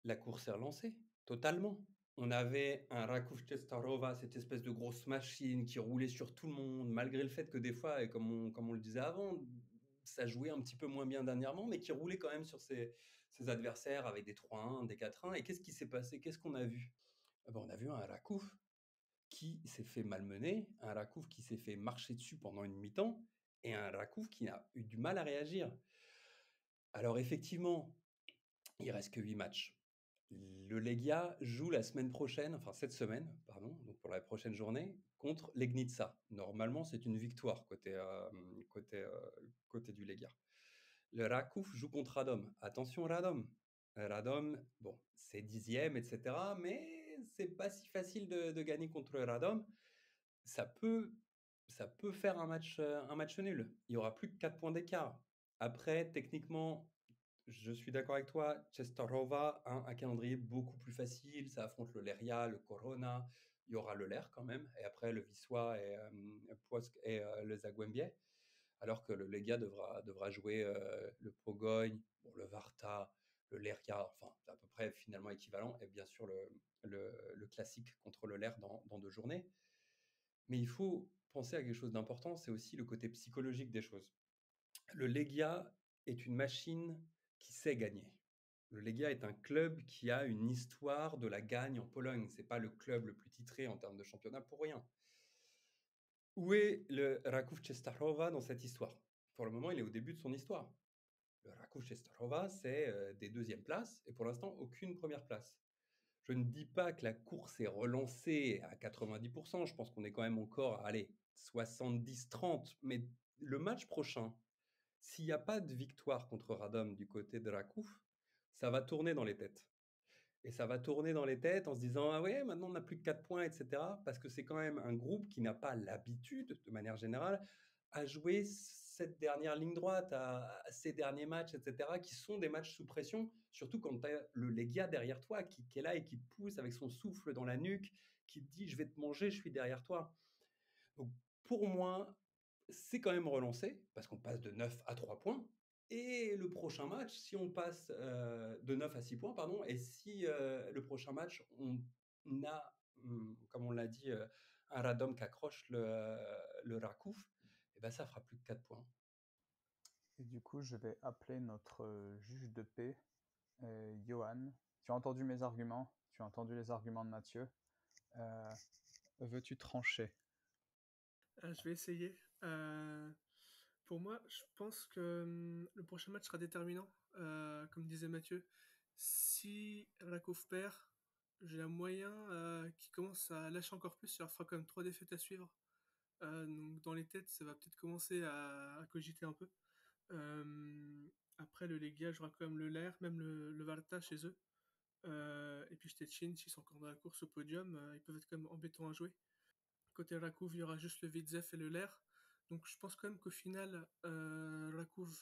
S4: la course est relancée, totalement. On avait un Rakov Testarova, cette espèce de grosse machine qui roulait sur tout le monde, malgré le fait que des fois, et comme on le disait avant, ça jouait un petit peu moins bien dernièrement, mais qui roulait quand même sur ses adversaires avec des 3-1, des 4-1. Et qu'est-ce qui s'est passé? Qu'est-ce qu'on a vu? Eh ben, on a vu un Rakouf qui s'est fait malmener, un Rakouf qui s'est fait marcher dessus pendant une mi-temps, et un Rakouf qui a eu du mal à réagir. Alors effectivement, il reste que 8 matchs. Le Legia joue la semaine prochaine, enfin cette semaine, pardon, donc pour la prochaine journée, contre Legnica. Normalement, c'est une victoire côté du Legia. Le Rakouf joue contre Radom. Attention Radom. Radom, bon, c'est 10e, etc. Mais c'est pas si facile de gagner contre Radom. Ça peut, ça peut faire un match nul. Il y aura plus que 4 points d'écart. Après, techniquement, je suis d'accord avec toi. Cestarova, un calendrier beaucoup plus facile. Ça affronte le Leria, le Corona. Il y aura le Ler quand même. Et après, le Wisła et le Zagłębie. Alors que le Legia devra jouer le Pogoń, bon, le Warta, le Leria. Enfin, c'est à peu près finalement équivalent. Et bien sûr, le classique contre le Ler dans 2 journées. Mais il faut penser à quelque chose d'important, c'est aussi le côté psychologique des choses. Le Legia est une machine qui sait gagner. Le Legia est un club qui a une histoire de la gagne en Pologne. C'est pas le club le plus titré en termes de championnat pour rien. Où est le Raków Częstochowa dans cette histoire? Pour le moment, il est au début de son histoire. Le Raków Częstochowa, c'est des deuxièmes places et pour l'instant, aucune première place. Je ne dis pas que la course est relancée à 90%, je pense qu'on est quand même encore, allez, 70-30, mais le match prochain, s'il n'y a pas de victoire contre Radom du côté de Rakov, ça va tourner dans les têtes. Et ça va tourner dans les têtes en se disant, ah ouais, maintenant on n'a plus que 4 points, etc. Parce que c'est quand même un groupe qui n'a pas l'habitude, de manière générale, à jouer cette dernière ligne droite, à ces derniers matchs, etc., qui sont des matchs sous pression, surtout quand tu as le Legia derrière toi qui est là et qui pousse avec son souffle dans la nuque, qui te dit, je vais te manger, je suis derrière toi. Donc pour moi, c'est quand même relancé, parce qu'on passe de 9 à 3 points. Et le prochain match, si on passe de 9 à 6 points, pardon, et si le prochain match, on a, comme on l'a dit, un Radom qui accroche le Rakov, et ben ça fera plus que 4 points.
S3: Et du coup, je vais appeler notre juge de paix, Johan. Tu as entendu mes arguments, tu as entendu les arguments de Mathieu. Veux-tu trancher?
S5: Je vais essayer. Pour moi, je pense que le prochain match sera déterminant. Comme disait Mathieu, si Rakov perd, j'ai un moyen qui commence à lâcher encore plus. Il leur fera quand même 3 défaites à suivre. Donc dans les têtes, ça va peut-être commencer à cogiter un peu. Après, le Legia jouera quand même le Ler, même le Varta chez eux. Et puis Stettin, s'ils sont encore dans la course au podium, ils peuvent être quand même embêtants à jouer. Côté Rakov, il y aura juste le Widzew et le Ler. Donc je pense quand même qu'au final, Rakov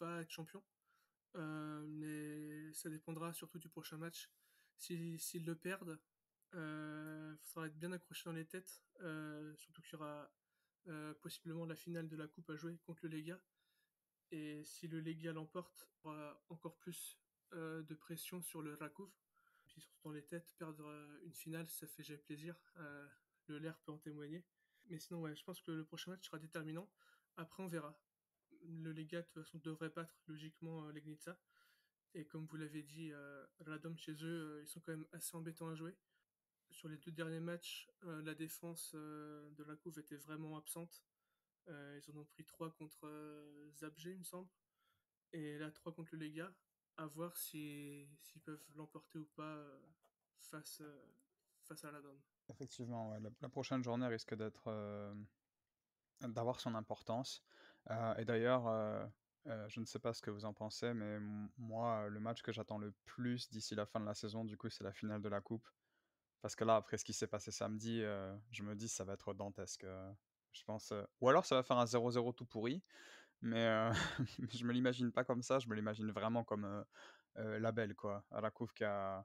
S5: va être champion. Mais ça dépendra surtout du prochain match. S'ils le perdent, il faudra être bien accroché dans les têtes. Surtout qu'il y aura possiblement la finale de la coupe à jouer contre le Lega. Et si le Lega l'emporte, il y aura encore plus de pression sur le Rakov. Puis surtout dans les têtes, perdre une finale, ça fait jamais plaisir. Le LR peut en témoigner. Mais sinon, ouais, je pense que le prochain match sera déterminant. Après, on verra. Le Lega, de toute façon, devrait battre logiquement l'Egnitsa. Et comme vous l'avez dit, Radom chez eux, ils sont quand même assez embêtants à jouer. Sur les 2 derniers matchs, la défense de Rakov était vraiment absente. Ils en ont pris 3 contre Zabrze, il me semble. Et là, 3 contre le Lega. À voir s'ils peuvent l'emporter ou pas face, face à Radom.
S3: Effectivement, ouais, la prochaine journée risque d'avoir son importance. Et d'ailleurs, je ne sais pas ce que vous en pensez, mais moi, le match que j'attends le plus d'ici la fin de la saison, du coup, c'est la finale de la Coupe. Parce que là, après ce qui s'est passé samedi, je me dis ça va être dantesque. Je pense, ou alors ça va faire un 0-0 tout pourri, mais je me l'imagine pas comme ça, je me l'imagine vraiment comme la belle, quoi. Rakov qui a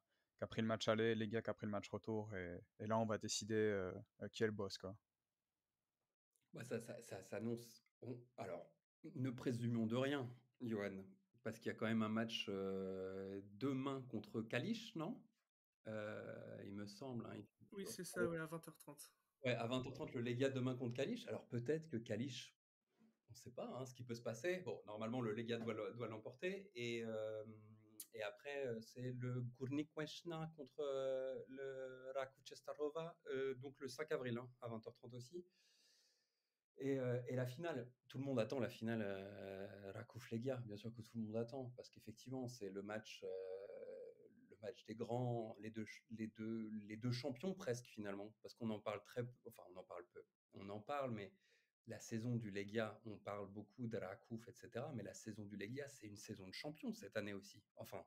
S3: pris le match aller, les gars qui a pris le match retour, et là on va décider qui est le boss, quoi.
S4: Bah, ça s'annonce. Alors, ne présumons de rien, Johan, parce qu'il y a quand même un match demain contre Kalisz, non? Il me semble. Hein,
S5: Oui, c'est ça, ouais, à 20h30.
S4: ouais, à 20h30, le Legia demain contre Kalisz. Alors peut-être que Kalisz, on ne sait pas hein, ce qui peut se passer. Bon, normalement, le Legia doit l'emporter. Et après, c'est le Górnik Łęczna contre le Raków Częstochowa, donc le 5 avril, hein, à 20h30 aussi. Et la finale, tout le monde attend la finale Rakov-Legia, bien sûr que tout le monde attend, parce qu'effectivement, c'est le match des grands, les deux champions presque finalement, parce qu'on en parle très peu, enfin on en parle peu, on en parle, mais la saison du Legia, on parle beaucoup de Rakov, etc., mais la saison du Legia, c'est une saison de champion cette année aussi. Enfin,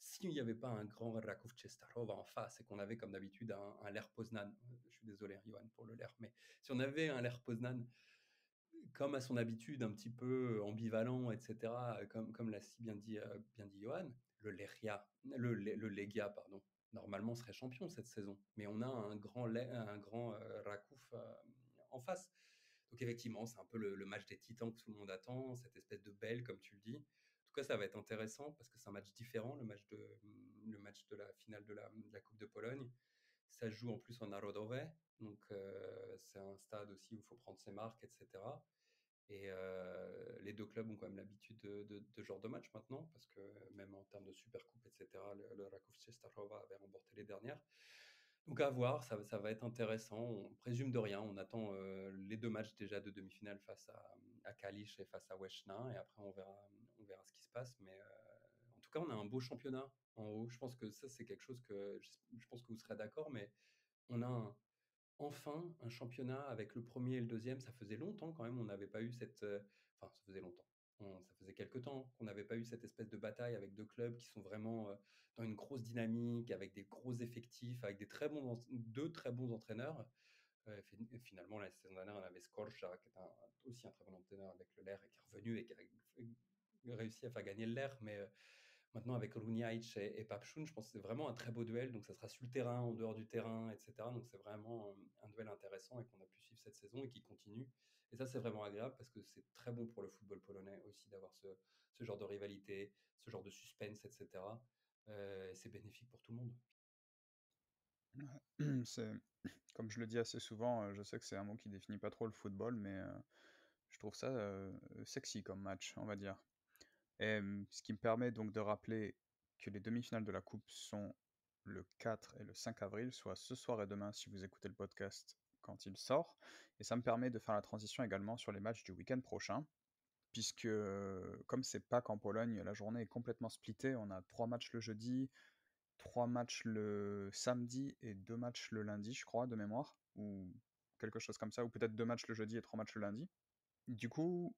S4: s'il n'y avait pas un grand Rakov Cestarov en face et qu'on avait comme d'habitude un Ler Poznan, je suis désolé Johan pour le Ler, mais si on avait un Ler Poznan comme à son habitude, un petit peu ambivalent, etc., comme l'a si bien dit Johan, le Legia, pardon, normalement serait champion cette saison. Mais on a un grand Rakouf en face. Donc effectivement, c'est un peu le match des titans que tout le monde attend, cette espèce de belle, comme tu le dis. En tout cas, ça va être intéressant parce que c'est un match différent, le match de la finale de la Coupe de Pologne. Ça se joue en plus en Narodowe, donc c'est un stade aussi où il faut prendre ses marques, etc. Et les deux clubs ont quand même l'habitude de ce genre de match maintenant, parce que même en termes de Supercoupe, etc., le Rakov Czestochowa avait remporté les dernières. Donc à voir, ça va être intéressant. On présume de rien. On attend les deux matchs déjà de demi-finale face à Kalisz et face à Weszna, et après on verra ce qui se passe. Mais en tout cas, on a un beau championnat en haut. Je pense que ça, c'est quelque chose que je pense que vous serez d'accord, mais on a enfin un championnat avec le premier et le deuxième. Ça faisait longtemps quand même, on n'avait pas eu cette. Enfin, ça faisait longtemps. Ça faisait quelques temps qu'on n'avait pas eu cette espèce de bataille avec deux clubs qui sont vraiment dans une grosse dynamique, avec des gros effectifs, avec deux très bons entraîneurs. Finalement, la saison dernière, on avait Skorja, qui est aussi un très bon entraîneur avec le LER et qui est revenu et qui a réussi à faire gagner le LER. Mais maintenant, avec Runjaic et Papchun, je pense que c'est vraiment un très beau duel. Donc, ça sera sur le terrain, en dehors du terrain, etc. Donc, c'est vraiment un duel intéressant et qu'on a pu suivre cette saison et qui continue. Et ça, c'est vraiment agréable parce que c'est très bon pour le football polonais aussi d'avoir ce genre de rivalité, ce genre de suspense, etc. C'est bénéfique pour tout le monde.
S3: C'est, comme je le dis assez souvent, je sais que c'est un mot qui définit pas trop le football, mais je trouve ça sexy comme match, on va dire. Et ce qui me permet donc de rappeler que les demi-finales de la Coupe sont le 4 et le 5 avril, soit ce soir et demain si vous écoutez le podcast quand il sort. Et ça me permet de faire la transition également sur les matchs du week-end prochain, puisque comme c'est Pâques en Pologne, la journée est complètement splittée. On a 3 matchs le jeudi, 3 matchs le samedi et 2 matchs le lundi, je crois, de mémoire, ou quelque chose comme ça, ou peut-être 2 matchs le jeudi et 3 matchs le lundi. Du coup,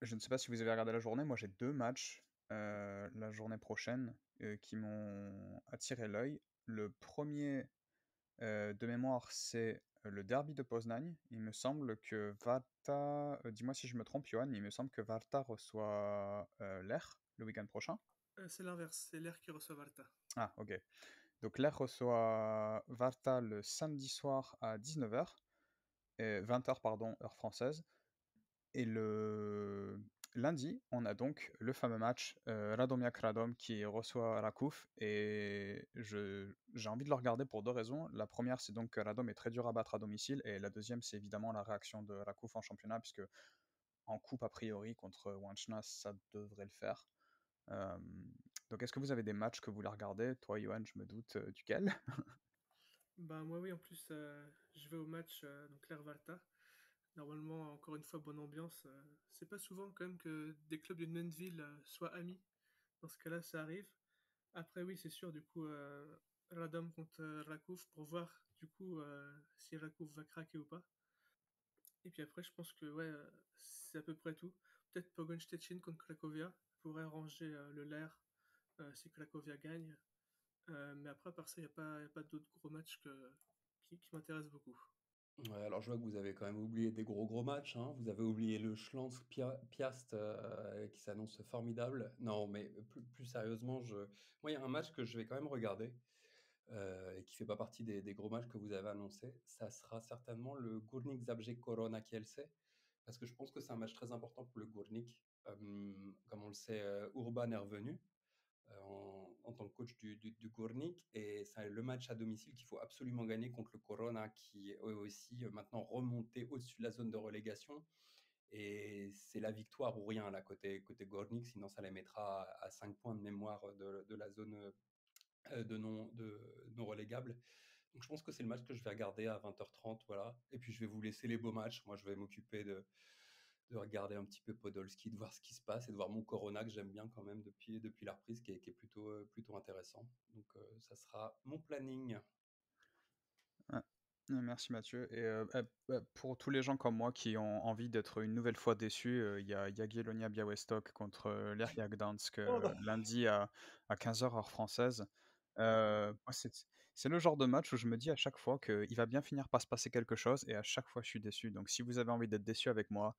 S3: je ne sais pas si vous avez regardé la journée, moi j'ai 2 matchs la journée prochaine qui m'ont attiré l'œil. Le premier de mémoire, c'est le derby de Poznań. Il me semble que Warta, dis-moi si je me trompe, Johan, il me semble que Warta reçoit Lech le week-end prochain.
S5: C'est l'inverse, c'est l'air qui reçoit Valta.
S3: Ah, ok. Donc Lech reçoit Warta le samedi soir à 19h, 20h pardon, heure française. Et le lundi, on a donc le fameux match Radomiak-Radom qui reçoit Rakuf. Et j'ai envie de le regarder pour deux raisons. La première, c'est donc que Radom est très dur à battre à domicile. Et la deuxième, c'est évidemment la réaction de Rakuf en championnat, puisque en coupe, a priori, contre Wanchna, ça devrait le faire. Euh, donc, est-ce que vous avez des matchs que vous voulez regarder? Toi, Johan, je me doute duquel.
S5: Bah moi oui, en plus je vais au match donc Claire Valta. Normalement, encore une fois, bonne ambiance. C'est pas souvent quand même que des clubs d'une même ville soient amis. Dans ce cas-là, ça arrive. Après oui, c'est sûr, du coup, Radom contre Rakov pour voir du coup si Rakov va craquer ou pas. Et puis après, je pense que ouais, c'est à peu près tout. Peut-être Pogoń Szczecin contre Cracovia pourrait arranger le LER si Cracovia gagne. Mais après, par ça, y a pas d'autres gros matchs qui m'intéressent beaucoup.
S4: Ouais, alors je vois que vous avez quand même oublié des gros matchs, hein. Vous avez oublié le Piast qui s'annonce formidable. Non, mais plus sérieusement, moi, il y a un match que je vais quand même regarder et qui fait pas partie des gros matchs que vous avez annoncés. Ça sera certainement le Górnik Zabrze Korona Kielce, parce que je pense que c'est un match très important pour le Górnik. Comme on le sait, Urban est revenu en tant que coach du Górnik. Et c'est le match à domicile qu'il faut absolument gagner contre le Corona, qui est eux aussi maintenant remonté au-dessus de la zone de relégation. Et c'est la victoire ou rien là, côté Górnik, sinon ça les mettra à 5 points de mémoire de la zone de non relégable. Donc je pense que c'est le match que je vais regarder à 20h30, voilà. Et puis je vais vous laisser les beaux matchs. Moi, je vais m'occuper de regarder un petit peu Podolski, de voir ce qui se passe et de voir mon Corona que j'aime bien quand même depuis la reprise, qui est plutôt intéressant. Donc ça sera mon planning.
S3: Ouais. Merci Mathieu. Et pour tous les gens comme moi qui ont envie d'être une nouvelle fois déçus, il y a Jagiellonia Białystok contre Lechia Gdańsk
S4: Oh non!
S3: lundi à 15 heures heure française. Moi, c'est le genre de match où je me dis à chaque fois qu'il va bien finir par se passer quelque chose et à chaque fois je suis déçu. Donc si vous avez envie d'être déçu avec moi,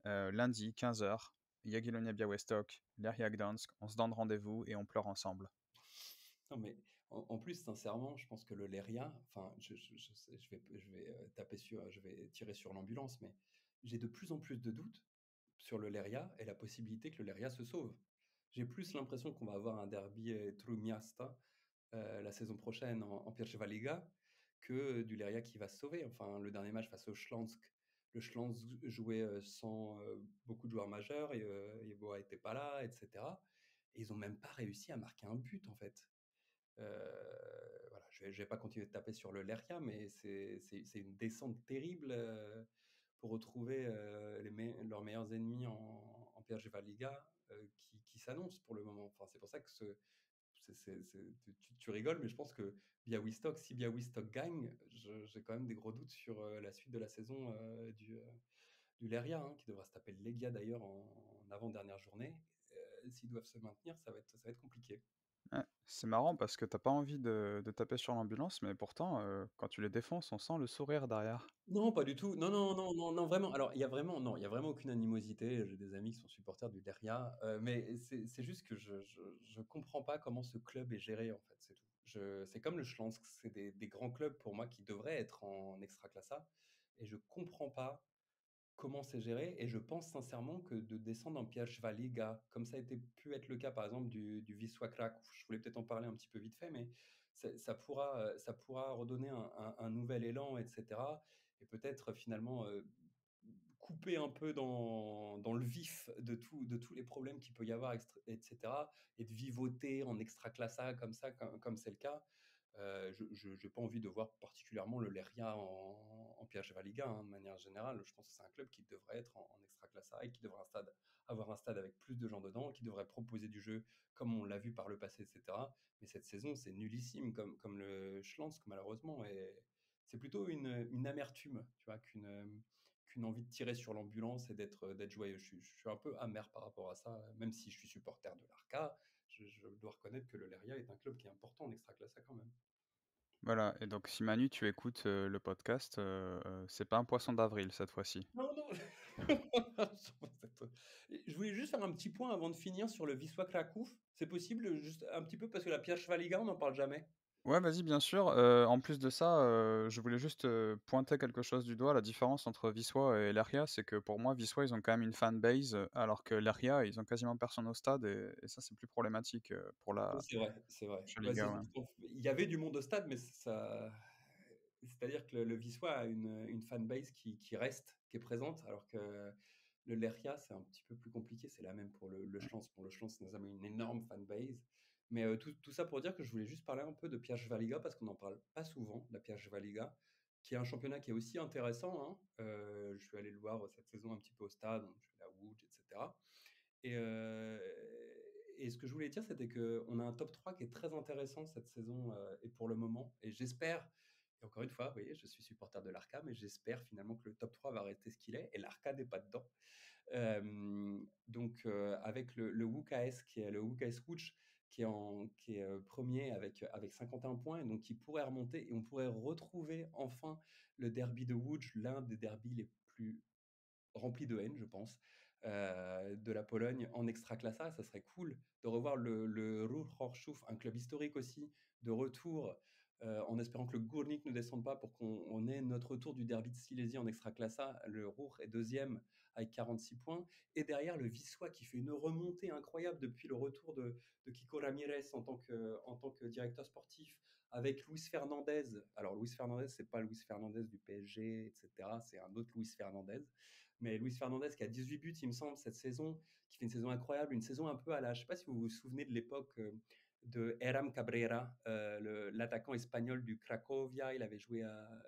S3: lundi 15 heures, Jagiellonia Białystok, Lechia Gdańsk, on se donne rendez-vous et on pleure ensemble.
S4: Non, mais en plus, sincèrement, je pense que le Leria, enfin, je vais taper sur, je vais tirer sur l'ambulance, mais j'ai de plus en plus de doutes sur le Leria et la possibilité que le Leria se sauve. J'ai plus l'impression qu'on va avoir un derby Trójmiasta la saison prochaine en Pierwsza Liga que du Leria qui va se sauver. Enfin, le dernier match face au Śląsk, le Śląsk jouait sans beaucoup de joueurs majeurs, et Yeboah n'était pas là, etc. Et ils n'ont même pas réussi à marquer un but, en fait. Voilà, je vais pas continuer de taper sur le Lerka, mais c'est une descente terrible pour retrouver leurs meilleurs ennemis en PSV Liga qui s'annonce pour le moment. Enfin, c'est pour ça que tu rigoles, mais je pense que Białystok, si Białystok gagne, j'ai quand même des gros doutes sur la suite de la saison du Leria, hein, qui devra se taper le Legia d'ailleurs en avant-dernière journée. S'ils doivent se maintenir, ça va être compliqué.
S3: Ouais, c'est marrant parce que t'as pas envie de taper sur l'ambulance, mais pourtant, quand tu les défonces, on sent le sourire derrière.
S4: Non, pas du tout. Non, non, non, non, non, vraiment. Alors, il y a vraiment, non, il y a vraiment aucune animosité. J'ai des amis qui sont supporters du Leria, mais c'est juste que je comprends pas comment ce club est géré, en fait, c'est tout. C'est comme le Schlansk, c'est des grands clubs pour moi qui devraient être en Extraclassa, et je comprends pas comment c'est géré. Et je pense sincèrement que de descendre en Pierwsza Liga, comme ça a été pu être le cas par exemple du Wisła Kraków, je voulais peut-être en parler un petit peu vite fait, mais ça pourra redonner un nouvel élan, etc. Et peut-être finalement couper un peu dans le vif de tous les problèmes qu'il peut y avoir, etc. Et de vivoter en extraclassa comme ça, comme c'est le cas. Je n'ai pas envie de voir particulièrement le Leria en Pierwsza Liga, hein, de manière générale. Je pense que c'est un club qui devrait être en Extraclassa et qui devrait avoir un stade avec plus de gens dedans, qui devrait proposer du jeu comme on l'a vu par le passé, etc. Mais cette saison, c'est nullissime comme le Schlansk, malheureusement. Et c'est plutôt une amertume, tu vois, qu'une envie de tirer sur l'ambulance et d'être joyeux. Je suis un peu amer par rapport à ça, même si je suis supporter de l'Arca. Je dois reconnaître que le Leria est un club qui est important en Extraclassa quand même.
S3: Voilà, et donc si Manu, tu écoutes le podcast, c'est pas un poisson d'avril cette fois-ci.
S4: Non, non. Je voulais juste faire un petit point avant de finir sur le Wisła Kraków. C'est possible, juste un petit peu, parce que la Pierwsza Liga, on n'en parle jamais.
S3: Ouais, vas-y, bien sûr. En plus de ça, je voulais juste pointer quelque chose du doigt. La différence entre Wisła et Lechia, c'est que pour moi, Wisła, ils ont quand même une fanbase, alors que Lechia, ils ont quasiment personne au stade, et ça, c'est plus problématique pour
S4: Oui,
S3: la
S4: c'est vrai, c'est vrai. Bah,
S3: Liga, ouais.
S4: il y avait du monde au stade, mais c'est-à-dire que le Wisła a une fanbase qui reste, qui est présente, alors que le Lechia, c'est un petit peu plus compliqué. C'est la même pour le Schlanz. Pour le Schlanz, nous avons une énorme fanbase. Mais tout ça pour dire que je voulais juste parler un peu de Pierwsza Liga, parce qu'on n'en parle pas souvent, de la Pierwsza Liga, qui est un championnat qui est aussi intéressant, hein. Je suis allé le voir cette saison un petit peu au stade, donc je suis allé à Łódź, etc. Et, euh, et ce que je voulais dire, c'était qu'on a un top 3 qui est très intéressant cette saison et pour le moment. Et j'espère, et encore une fois, vous voyez, je suis supporter de l'Arca, mais j'espère finalement que le top 3 va rester ce qu'il est. Et l'Arca n'est pas dedans. Avec le WKS, qui est le WKS Łódź, qui est premier avec 51 points, et donc qui pourrait remonter, et on pourrait retrouver enfin le derby de Łódź, l'un des derbys les plus rempli de haine, je pense, de la Pologne en Extraclassa. Ça serait cool de revoir le Ruch Chorzów, un club historique aussi, de retour, en espérant que le Górnik ne descende pas pour qu'on ait notre retour du derby de Silésie en Extraclassa. Le Ruch est deuxième avec 46 points. Et derrière, le Wisła qui fait une remontée incroyable depuis le retour de Kiko Ramirez en tant que directeur sportif, avec Luis Fernandez. Alors, Luis Fernandez, c'est pas Luis Fernandez du PSG, etc. C'est un autre Luis Fernandez. Mais Luis Fernandez qui a 18 buts, il me semble, cette saison, qui fait une saison incroyable, une saison un peu à la... Je ne sais pas si vous vous souvenez de l'époque de Eram Cabrera, l'attaquant espagnol du Cracovia. Il avait joué à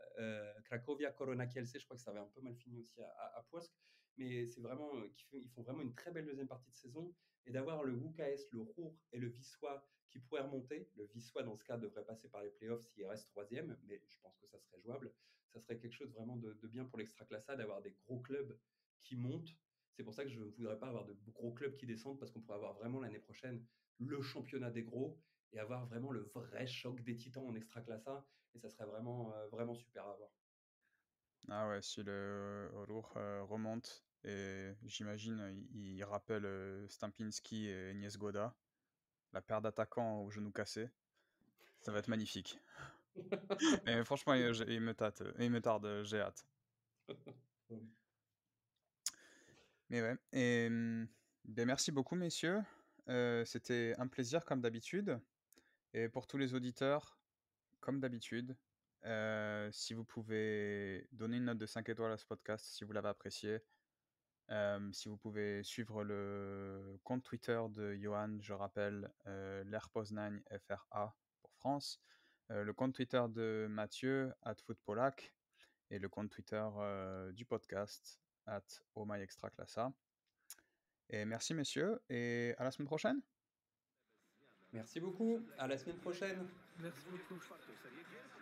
S4: Cracovia, Corona Kielce. Je crois que ça avait un peu mal fini aussi à Płock. Mais c'est vraiment, ils font vraiment une très belle deuxième partie de saison. Et d'avoir le WKS, le Ruhr et le Wisła qui pourraient remonter. Le Wisła, dans ce cas, devrait passer par les playoffs s'il reste troisième, mais je pense que ça serait jouable. ça serait quelque chose vraiment de bien pour l'Extraclasa d'avoir des gros clubs qui montent. C'est pour ça que je ne voudrais pas avoir de gros clubs qui descendent parce qu'on pourrait avoir vraiment l'année prochaine le championnat des gros et avoir vraiment le vrai choc des titans en Extraclasa. Et ça serait vraiment, vraiment super à voir.
S3: Ah ouais, si le Ruch remonte, et j'imagine il rappelle Stempinski et Niezgoda, la paire d'attaquants au genou cassé. Ça va être magnifique. Mais franchement, il me tarde, j'ai hâte. Mais ouais, et ben merci beaucoup, messieurs. C'était un plaisir comme d'habitude. Et pour tous les auditeurs, comme d'habitude, si vous pouvez donner une note de 5 étoiles à ce podcast, si vous l'avez apprécié. Si vous pouvez suivre le compte Twitter de Johan, je rappelle, l'Air Poznań FRA pour France, le compte Twitter de Mathieu, @footpolak, et le compte Twitter du podcast, @omyextraclassa. Et merci messieurs, et à la semaine prochaine.
S4: Merci beaucoup. À la semaine prochaine.
S5: Merci beaucoup.
S1: Czwartą serię gier